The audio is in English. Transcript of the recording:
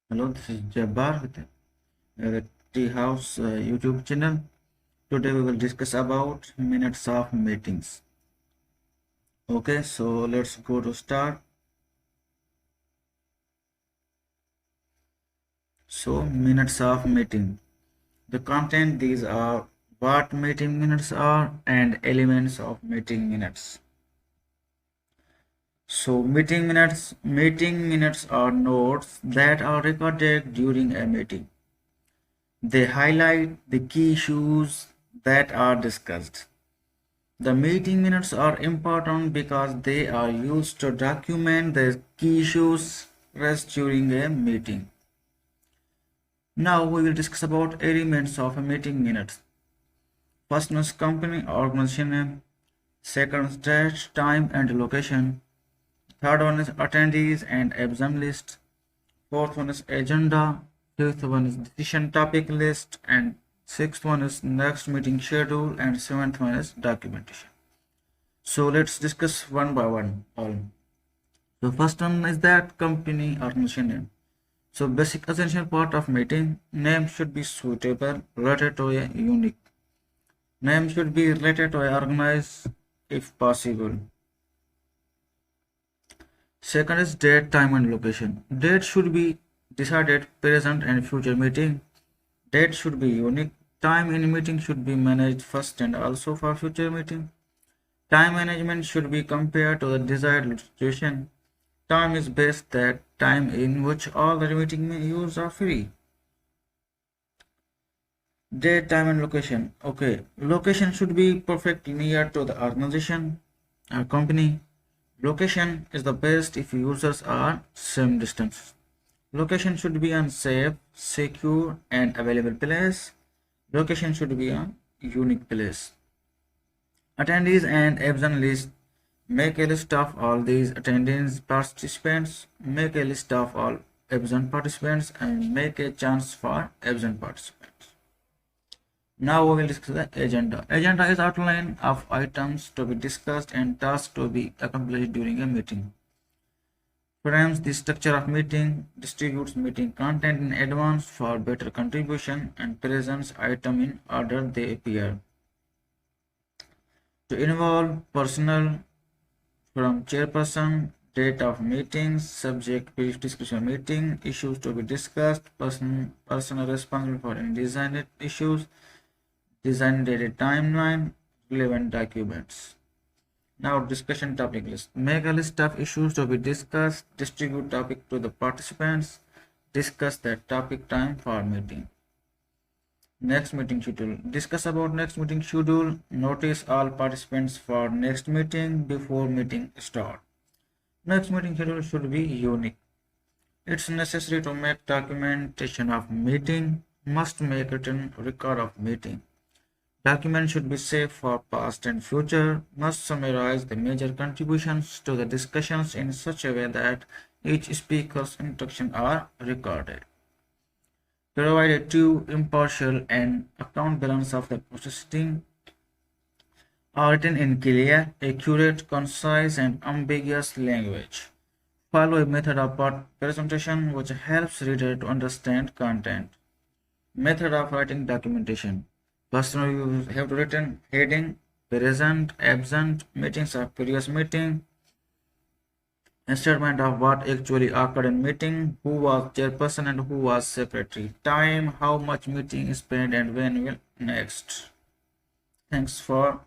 Hello, this is Jabbar with the Treehouse YouTube channel. Today we will discuss about minutes of meetings. Okay, so let's go to start. So minutes of meeting. The content, these are what meeting minutes are and elements of meeting minutes. So meeting minutes are notes that are recorded during a meeting. They highlight the key issues that are discussed. The meeting minutes are important because they are used to document the key issues raised during a meeting. Now we will discuss about elements of a meeting minutes. First one is company or organization name. Second is date, time and location. Third one is attendees and absent list. Fourth one is agenda. Fifth one is decision topic list. And sixth one is next meeting schedule. And seventh one is documentation. So let's discuss one by one all. So first one is that company organization name. So basic essential part of meeting name should be suitable, related to a unique. Name should be related to a organized if possible. Second is date, time and location. Date should be decided present and future meeting. Date should be unique. Time in meeting should be managed first and also for future meeting. Time management should be compared to the desired situation. Time is best that time in which all the meeting use are free. Date, time and location. Okay, location should be perfectly near to the organization or company. Location is the best if users are same distance. Location should be on safe, secure and available place. Location should be on unique place. Attendees and absent list. Make a list of all these attendance participants. Make a list of all absent participants and make a chance for absent participants. Now we will discuss the agenda. Agenda is outline of items to be discussed and tasks to be accomplished during a meeting. Frames the structure of meeting, distributes meeting content in advance for better contribution and presents items in order they appear. To involve personnel from chairperson, date of meetings, subject, brief discussion meeting, issues to be discussed, personnel responsible for any design issues, design dated timeline, relevant documents. Now discussion topic list. Make a list of issues to be discussed, distribute topic to the participants, discuss that topic time for meeting. Next meeting schedule. Discuss about next meeting schedule. Notice all participants for next meeting before meeting start. Next meeting schedule should be unique. It's necessary to make documentation of meeting. Must make written record of meeting. Document should be safe for past and future. Must summarize the major contributions to the discussions in such a way that each speaker's introduction are recorded. Provide a true, impartial, and account balance of the proceeding are written in clear, accurate, concise, and ambiguous language. Follow a method of presentation which helps reader to understand content. Method of writing documentation. First, you have to written heading, present, absent, meetings of previous meeting, a statement of what actually occurred in meeting, who was chairperson and who was secretary, time, how much meeting is spent and when will next. Thanks for